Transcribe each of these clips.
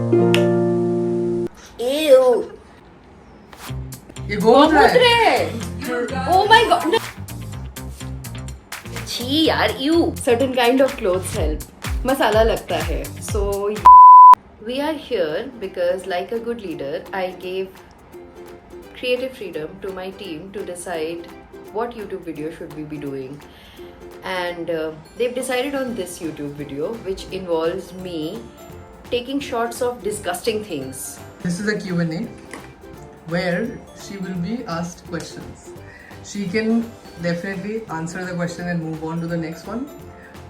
Ew. ये गोमूत्र है। Oh my god. No. छी यार, you. Certain kind of clothes help. मसाला लगता है. So we are here because, like a good leader, I gave creative freedom to my team to decide what YouTube video should we be doing. And they've decided on this YouTube video, which involves me taking shots of disgusting things. This is a Q&A where she will be asked questions. She can definitely answer the question and move on to the next one,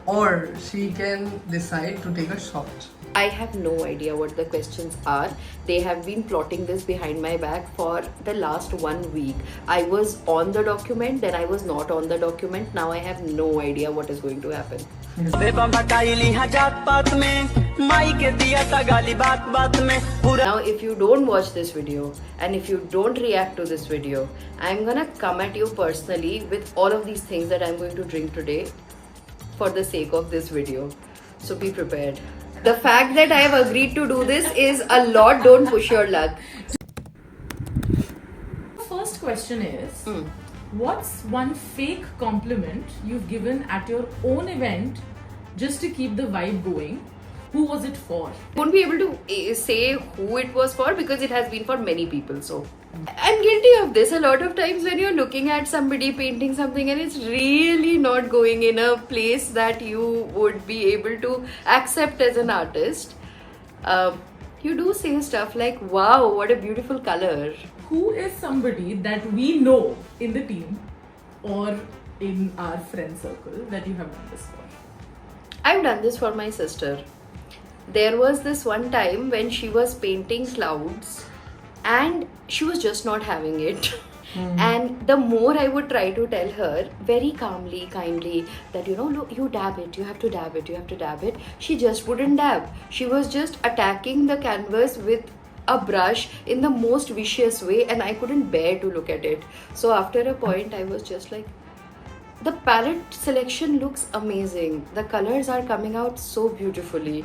or she can decide to take a shot. I have no idea what the questions are. They have been plotting this behind my back for the last 1 week. I was on the document, then I was not on the document. Now I have no idea what is going to happen. Now if you don't watch this video and if you don't react to this video, I'm gonna come at you personally with all of these things that I'm going to drink today for the sake of this video. So be prepared. The fact that I have agreed to do this is a lot. Don't push your luck. First question is, what's one fake compliment you've given at your own event just to keep the vibe going? Who was it for? Won't be able to say who it was for because it has been for many people. So I'm guilty of this a lot of times when you're looking at somebody painting something and it's really not going in a place that you would be able to accept as an artist. You do say stuff like, wow, what a beautiful color. Who is somebody that we know in the team or in our friend circle that you have done this for? I've done this for my sister. There was this one time when she was painting clouds and she was just not having it. And the more I would try to tell her very calmly, kindly, that look, you dab it, you have to dab it, you have to dab it, she just wouldn't dab. She was just attacking the canvas with a brush in the most vicious way, and I couldn't bear to look at it. So after a point I was just like, the palette selection looks amazing, the colors are coming out so beautifully.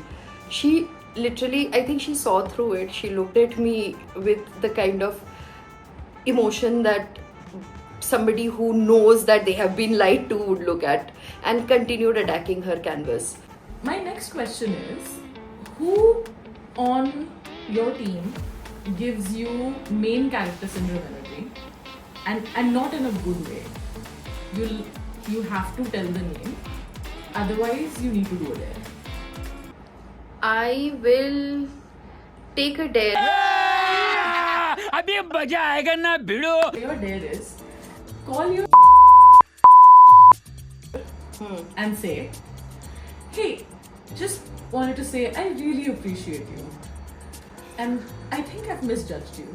She literally, I think she saw through it. She looked at me with the kind of emotion that somebody who knows that they have been lied to would look at, and continued attacking her canvas. My next question is, who on your team gives you main character syndrome energy and not in a good way? You have to tell the name, otherwise you need to do a dare. I will take a dare. अभी मजा आएगा ना भिड़ो. Your dare is, call your and say, hey, just wanted to say I really appreciate you and I think I've misjudged you.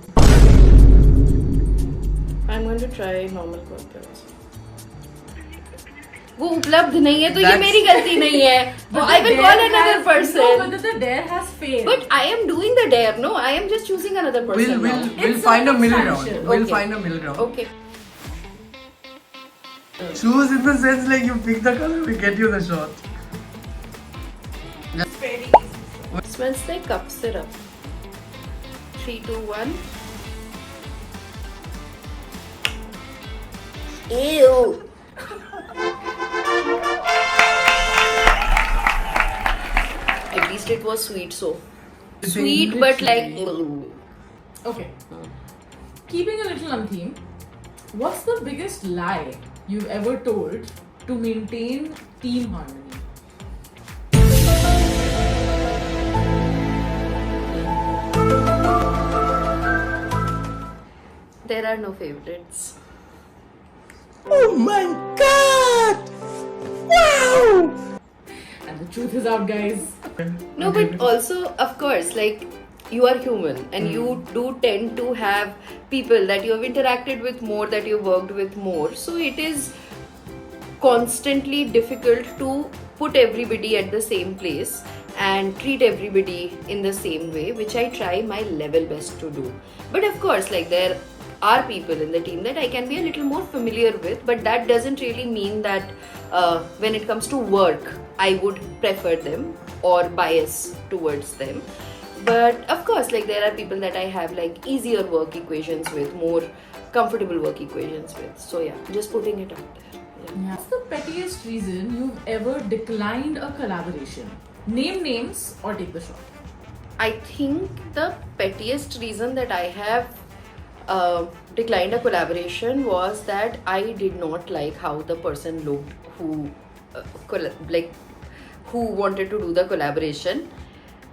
I'm going to try normal conference. वो उपलब्ध नहीं है तो ये मेरी गलती नहीं है. I will call another person. No, but the dare has failed. But I am doing the dare. No, I am just choosing another person. We'll find a middle ground. substantial. We'll Okay. find a middle ground. Okay. Choose in the sense like you pick the color, we get you the shot. Smells like cup syrup. 3, 2, 1. Ew. At least it was sweet, so sweet, but like. Okay. Keeping a little on theme, what's the biggest lie you've ever told to maintain team harmony? There are no favorites. Oh my god! Wow! And the truth is out, guys. No, but also, of course, like, you are human and you do tend to have people that you have interacted with more, that you worked with more. So it is constantly difficult to put everybody at the same place and treat everybody in the same way, which I try my level best to do. But of course, like, there are people in the team that I can be a little more familiar with, but that doesn't really mean that when it comes to work, I would prefer them or bias towards them. But of course, like there are people that I have like easier work equations with, more comfortable work equations with. So yeah, just putting it out there. Yeah. What's the pettiest reason you've ever declined a collaboration? Name names or take the shot. I think the pettiest reason that I have declined a collaboration was that I did not like how the person looked who who wanted to do the collaboration.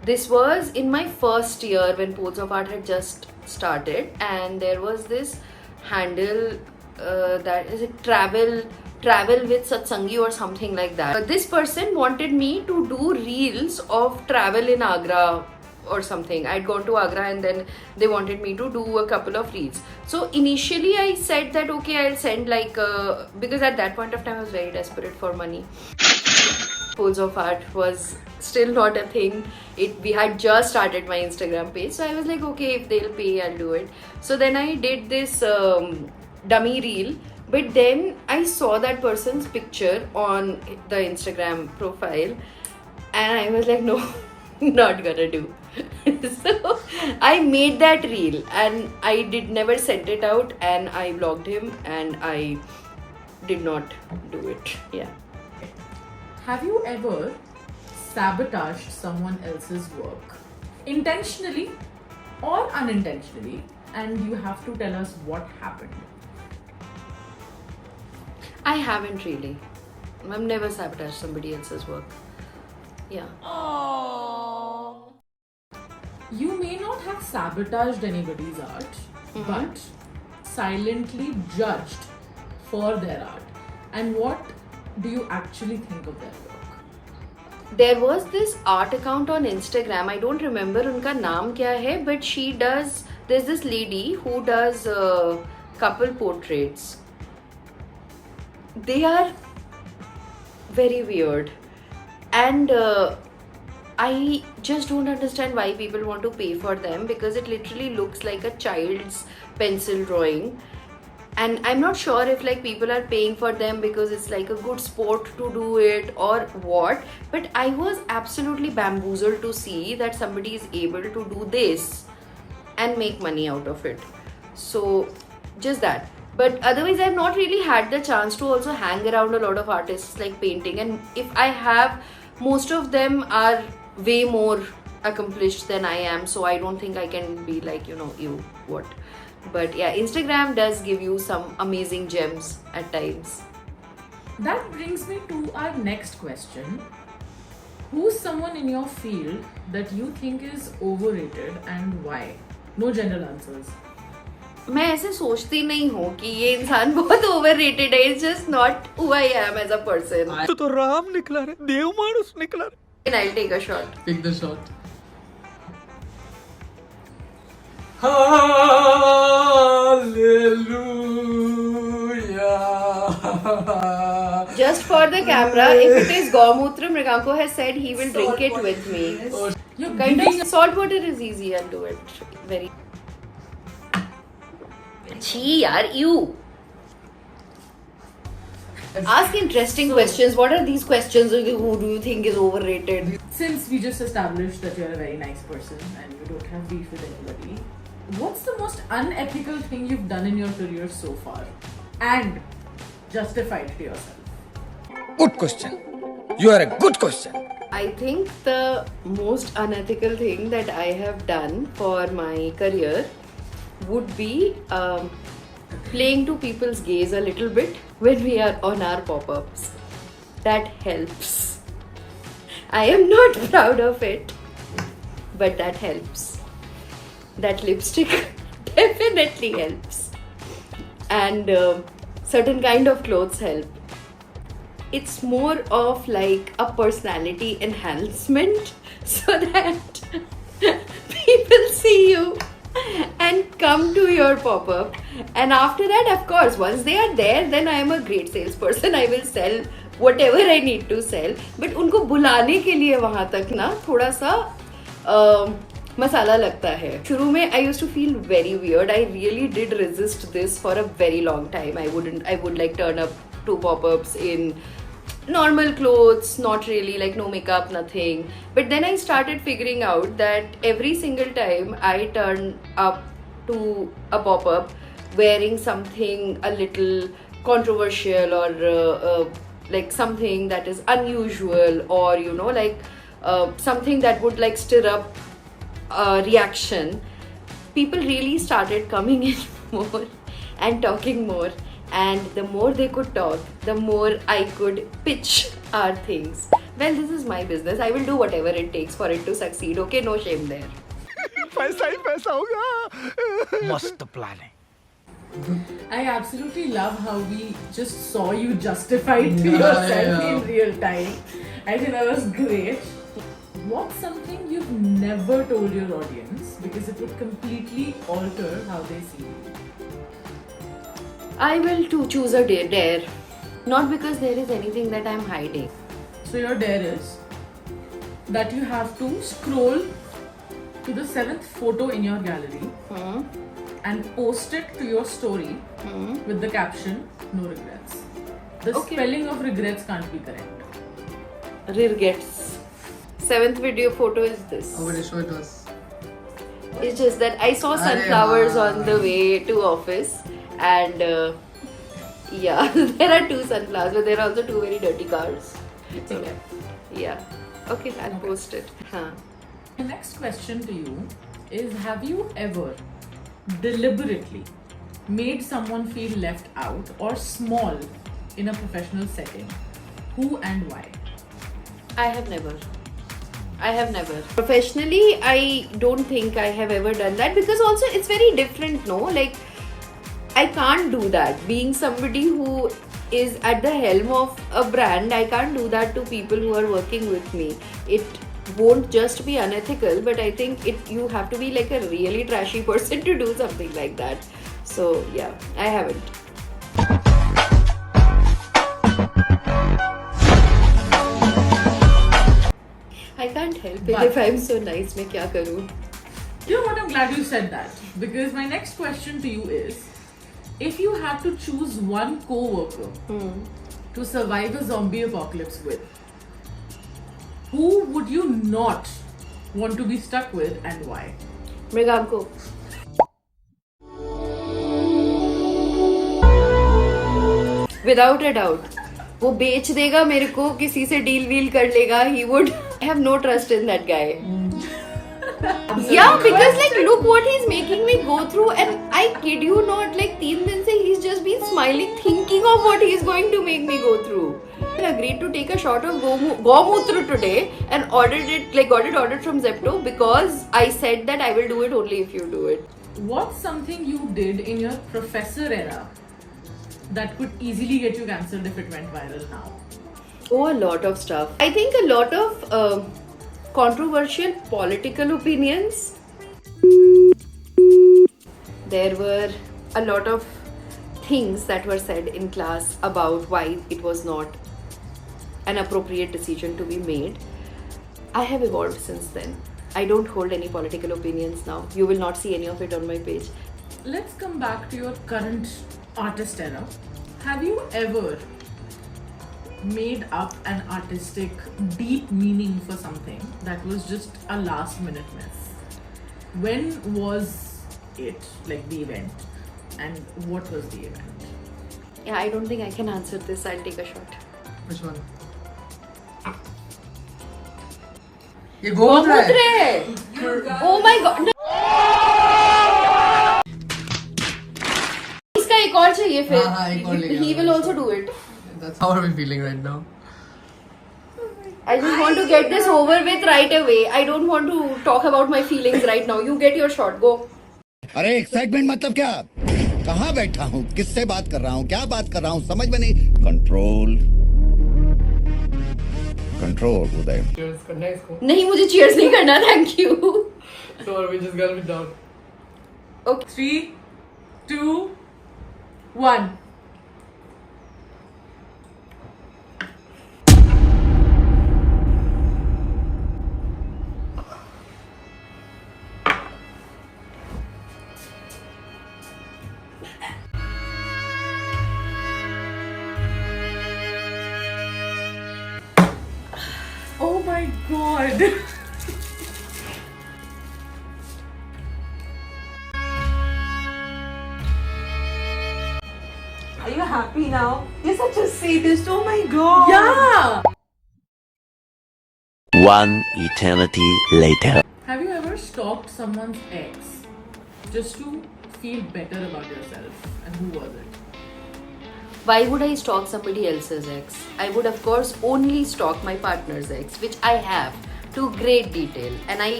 This was in my first year when Poles of Art had just started, and there was this handle that is it travel with Satsangi or something like that. This person wanted me to do reels of travel in Agra or something. I'd gone to Agra and then they wanted me to do a couple of reels. So initially I said that okay, I'll send like because at that point of time I was very desperate for money. Poles of Art was still not a thing. We had just started my Instagram page, so I was like, okay, if they'll pay, I'll do it. So then I did this dummy reel, but then I saw that person's picture on the Instagram profile, and I was like, no, not gonna do. So I made that reel, and I never sent it out, and I blocked him, and I did not do it. Yeah. Have you ever sabotaged someone else's work intentionally or unintentionally, and you have to tell us what happened? I haven't really. I've never sabotaged somebody else's work. Yeah. You may not have sabotaged anybody's art, but silently judged for their art. And what do you actually think of their work? There was this art account on Instagram. I don't remember unka naam kya hai, but she does. There's this lady who does couple portraits. They are very weird, and I just don't understand why people want to pay for them, because it literally looks like a child's pencil drawing. And I'm not sure if like people are paying for them because it's like a good sport to do it or what, but I was absolutely bamboozled to see that somebody is able to do this and make money out of it. So just that. But otherwise I've not really had the chance to also hang around a lot of artists like painting, and if I have, most of them are way more accomplished than I am, so I don't think I can be like, you what. But yeah, Instagram does give you some amazing gems at times. That brings me to our next question. Who's someone in your field that you think is overrated and why? No general answers. मैं ऐसे सोचती नहीं हूँ कि ये इंसान बहुत overrated है. It's just not who I am as a person. तो राम निकला रे, देव मानुस निकला रे. And I'll take a shot. Take the shot. Hallelujah. Just for the camera, if it is Gaumutra, Mriganko has said he will drink it with me. You're Kind giving of salt water is easy. I'll do it. Very. Chhi yaar, you. Ask interesting questions. What are these questions? Who do you think is overrated? Since we just established that you're a very nice person and you don't have beef with anybody, what's the most unethical thing you've done in your career so far? And justify it to yourself. Good question. You are a good question. I think the most unethical thing that I have done for my career would be playing to people's gaze a little bit when we are on our pop-ups. That helps. I am not proud of it, but that helps. That lipstick definitely helps. And certain kind of clothes help. It's more of like a personality enhancement so that people see you and come to your pop-up. And after that, of course, once they are there, then I am a great salesperson. I will sell whatever I need to sell. But उनको बुलाने के लिए वहाँ तक ना थोड़ा सा मसाला लगता है. शुरू में I used to feel very weird. I really did resist this for a very long time. I would like turn up to pop-ups in normal clothes, not really like no makeup, nothing. But then I started figuring out that every single time I turn up to a pop up wearing something a little controversial or like something that is unusual, or like something that would like stir up a reaction, people really started coming in more and talking more. And the more they could talk, the more I could pitch our things. Well, this is my business. I will do whatever it takes for it to succeed. Okay, no shame there. पैसा ही पैसा होगा मस्त plan है I absolutely love how we just saw you justified to Yeah, yourself yeah. in real time. I think that was great. What's something you've never told your audience because it would completely alter how they see you? I will to choose a dare. Not because there is anything that I'm hiding. So your dare is that you have to scroll to the 7th photo in your gallery and post it to your story with the caption "No regrets." The Okay. spelling of regrets can't be correct. Regrets. 7th video photo is this. How would you show it to us? It's just that I saw Arey sunflowers wow. on the way to office, and yeah, there are 2 sunflowers, but there are also 2 very dirty cars. Okay. Yeah. Okay, I'll post it. Huh. The next question to you is: have you ever deliberately made someone feel left out or small in a professional setting? Who and why? I have never. Professionally, I don't think I have ever done that, because also it's very different, no? Like, I can't do that. Being somebody who is at the helm of a brand, I can't do that to people who are working with me. It won't just be unethical, but I think you have to be like a really trashy person to do something like that. So yeah, I haven't. I can't help it But- if I'm so nice. मैं क्या करूँ? You know what? I'm glad you said that, because my next question to you is: if you had to choose one co-worker to survive a zombie apocalypse with, who would you not want to be stuck with and why? मृगांको. Without a doubt, वो बेच देगा मेरे को, किसी से deal we'll कर लेगा. He would. I have no trust in that guy. Yeah, because like look what he's making me go through, and I kid you not, like 3 दिन से he's just been smiling thinking of what he's going to make me go through. I agreed to take a shot of Gomutra today and got it ordered from Zepto, because I said that I will do it only if you do it. What's something you did in your professor era that could easily get you cancelled if it went viral now? Oh, a lot of stuff. I think a lot of controversial political opinions. There were a lot of things that were said in class about why it was not an appropriate decision to be made. I have evolved since then. I don't hold any political opinions now. You will not see any of it on my page. Let's come back to your current artist era. Have you ever made up an artistic deep meaning for something that was just a last minute mess? When was it, like the event, and what was the event? Yeah, I don't think I can answer this. I'll take a shot. Which one? ये गोमूत्र है. Gomutra! Oh my god! No. इसका एक और चाहिए फिर. हाँ, एक और ले He आओ. will also do it. That's how are we feeling right now? I just want to get this over with right away. I don't want to talk about my feelings right now. You get your shot. Go. अरे excitement मतलब क्या? कहाँ बैठा हूँ, किससे बात कर रहा हूँ, क्या बात कर रहा हूँ, समझ में नहीं. कंट्रोल कंट्रोल उदय. Cheers करना है इसको. नहीं, मुझे cheers नहीं करना. Thank you. So are we just gonna be down? Okay. 3, 2, 1. happy now. You're such a sadist. Oh my god. Yeah! One eternity later. Have you ever stalked someone's ex just to feel better about yourself? And who was it? Why would I stalk somebody else's ex? I would, of course, only stalk my partner's ex, which I have to great detail. And I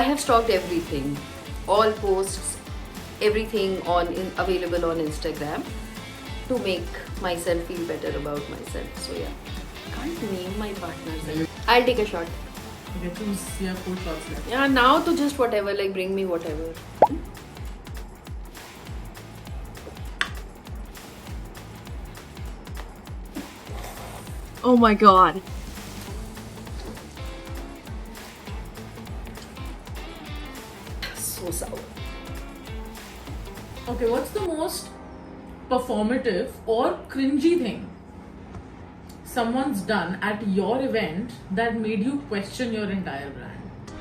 have stalked everything, all posts, everything available on Instagram to make myself feel better about myself. So yeah, I can't name my partner's ex. I'll take a shot. Okay, choose your 4 shots left. Yeah, now to just whatever, like bring me whatever. Oh my god. So sour. Okay, what's the most performative or cringy thing someone's done at your event that made you question your entire brand?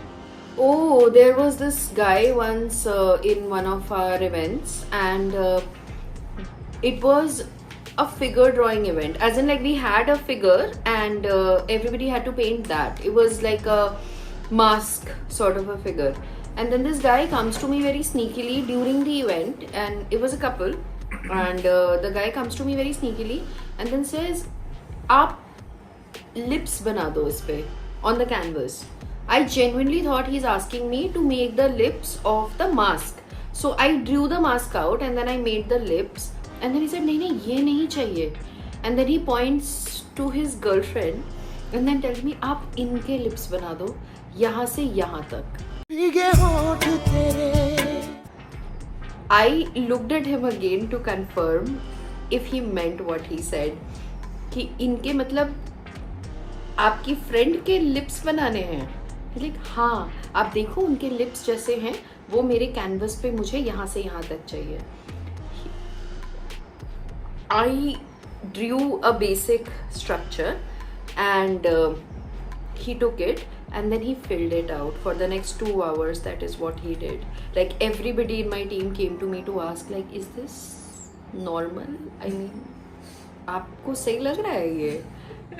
Oh, there was this guy once in one of our events, and it was a figure drawing event. As in, like, we had a figure and everybody had to paint that. It was like a mask sort of a figure. And then this guy comes to me very sneakily during the event, and it was a couple. And the guy comes to me very sneakily and then says, "Aap lips bana do is pe on the canvas." I genuinely thought he's asking me to make the lips of the mask. So I drew the mask out and then I made the lips. And then he said, "Nahi, ye nahi chahiye." And then he points to his girlfriend and then tells me, "Aap inke lips bana do, yahan se yahan tak." I looked at him again to confirm if he meant what he said. कि इनके मतलब आपकी friend के lips बनाने हैं? Like हाँ, आप देखो उनके लिप्स जैसे हैं, वो मेरे कैनवस पे मुझे यहाँ से यहाँ तक चाहिए. I drew a basic structure and he took it and then he filled it out for the next 2 hours. That is what he did. Like, everybody in my team came to me to ask, like, is this normal? I mean, आपको सही लग रहा है ये?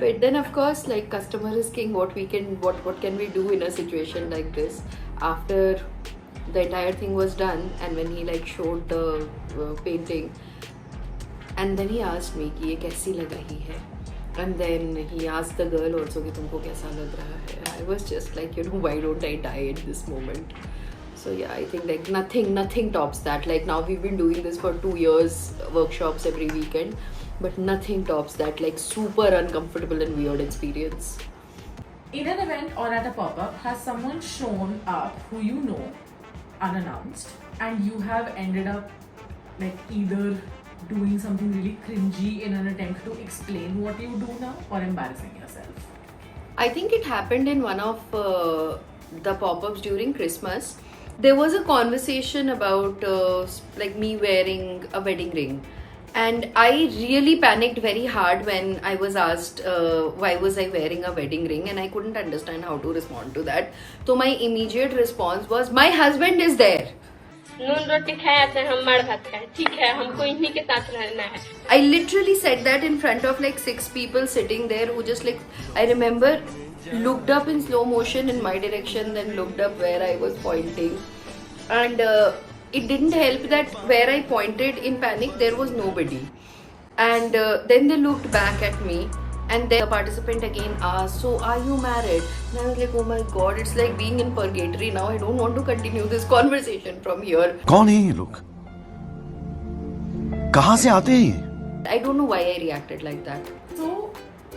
But then of course, like, customer is king. What can we do in a situation like this? After the entire thing was done and when he like showed the painting, and then he asked me कि ये कैसी लगा ही है, and then he asked the girl also कि तुमको कैसा लग रहा है. I was just like, you know, why don't I die at this moment? So yeah, I think like nothing tops that. Like, now we've been doing this for 2 years, workshops every weekend, but nothing tops that. Like, super uncomfortable and weird experience. In an event or at a pop-up, has someone shown up who you know unannounced and you have ended up like either doing something really cringy in an attempt to explain what you do now or embarrassing yourself? I think it happened in one of the pop-ups during Christmas. There was a conversation about like me wearing a wedding ring, and I really panicked very hard when I was asked why was I wearing a wedding ring, and I couldn't understand how to respond to that. So my immediate response was, my husband is there. नून रोटी खाया से हम मार भात खाए, ठीक है, हमको इन्हीं के साथ रहना है. I literally said that in front of like 6 people sitting there who just like, I remember, looked up in slow motion in my direction, then looked up where I was pointing, and it didn't help that where I pointed in panic there was nobody, and then they looked back at me, and then the participant again asked, "So are you married?" And I was like, oh my god, it's like being in purgatory now. I don't want to continue this conversation from here. कौन है ये लोग? कहाँ से आते हैं ये? I don't know why I reacted like that. So,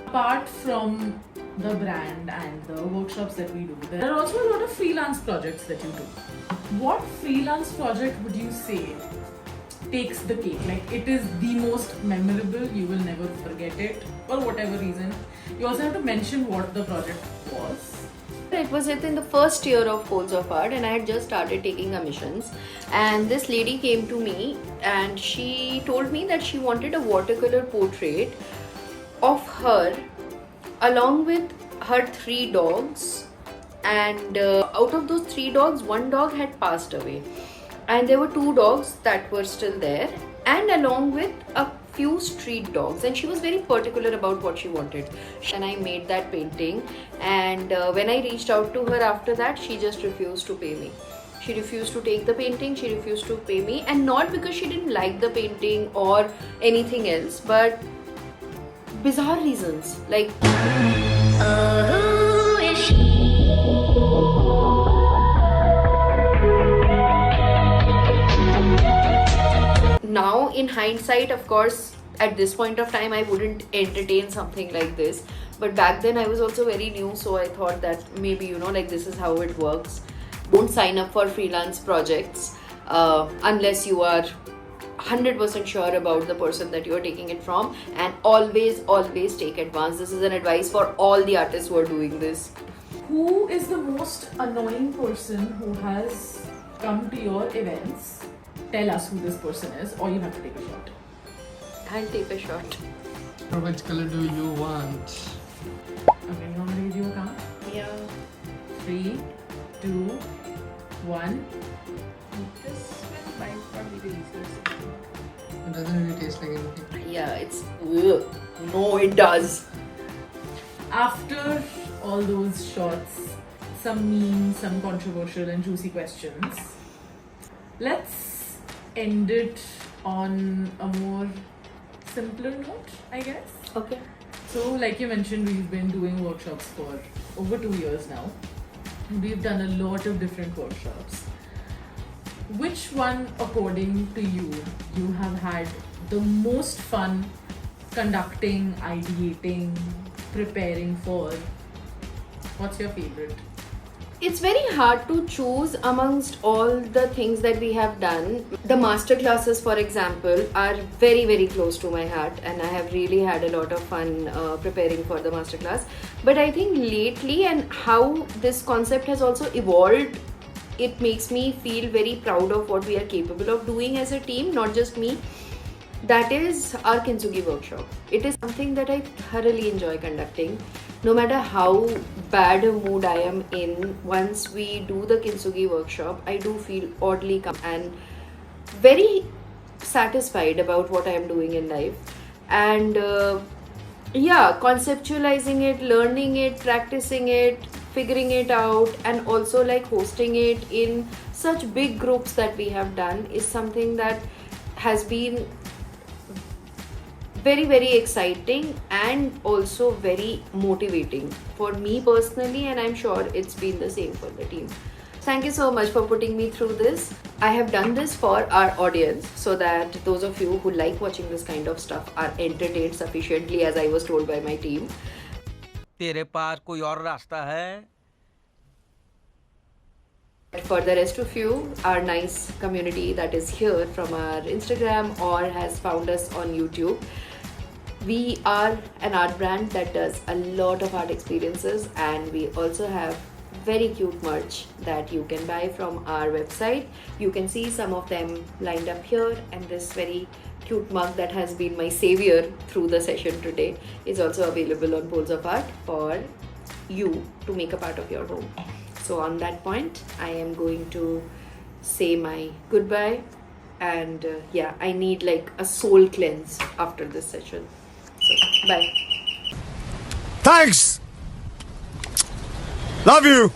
apart from the brand and the workshops that we do, there are also a lot of freelance projects that you do. What freelance project would you say takes the cake? Like, it is the most memorable, you will never forget it for whatever reason. You also have to mention what the project was. It was in the first year of Poles of Art, and I had just started taking commissions, and this lady came to me and she told me that she wanted a watercolor portrait of her along with her 3 dogs, and out of those 3 dogs, 1 dog had passed away. and there were 2 dogs that were still there, and along with a few street dogs, and she was very particular about what she wanted. And I made that painting, and when I reached out to her after that, she just refused to pay me. She refused to take the painting, she refused to pay me, and not because she didn't like the painting or anything else, but bizarre reasons like now in hindsight, of course, at this point of time I wouldn't entertain something like this, but back then I was also very new, so I thought that maybe, you know, like this is how it works. Don't sign up for freelance projects unless you are 100% sure about the person that you're taking it from, and always take advance. This is an advice for all the artists who are doing this. Who is the most annoying person who has come to your events? Tell us who this person is, or you have to take a shot. I'll take a shot. Which color do you want? Okay, you want me to give you a count? Yeah. 3, 2, 1. This one might not be the easiest. It doesn't really taste like anything. Yeah, it's ugh. No, it does. After all those shots, some mean, some controversial and juicy questions, let's end it on a more simpler note, I guess. Okay. So, like you mentioned, we've been doing workshops for over 2 years now. We've done a lot of different workshops. Which one, according to you, you have had the most fun conducting, ideating, preparing for? What's your favorite? It's very hard to choose amongst all the things that we have done. The masterclasses, for example, are very close to my heart, and I have really had a lot of fun preparing for the masterclass. But I think lately, and how this concept has also evolved, it makes me feel very proud of what we are capable of doing as a team, not just me. That is our Kintsugi workshop. It is something that I thoroughly enjoy conducting. No matter how bad a mood I am in, once we do the Kintsugi workshop, I do feel oddly calm and very satisfied about what I am doing in life. And conceptualizing it, learning it, practicing it, figuring it out, and also like hosting it in such big groups that we have done is something that has been very exciting and also very motivating for me personally, and I'm sure it's been the same for the team. Thank you so much for putting me through this. I have done this for our audience so that those of you who like watching this kind of stuff are entertained sufficiently, as I was told by my team. तेरे पास कोई और रास्ता है? For the rest of you, our nice community that is here from our Instagram or has found us on YouTube, we are an art brand that does a lot of art experiences, and we also have very cute merch that you can buy from our website. You can see some of them lined up here, and this very cute mug that has been my savior through the session today is also available on Poles of Art for you to make a part of your home. So on that point, I am going to say my goodbye, and I need like a soul cleanse after this session. So bye. Thanks. Love you.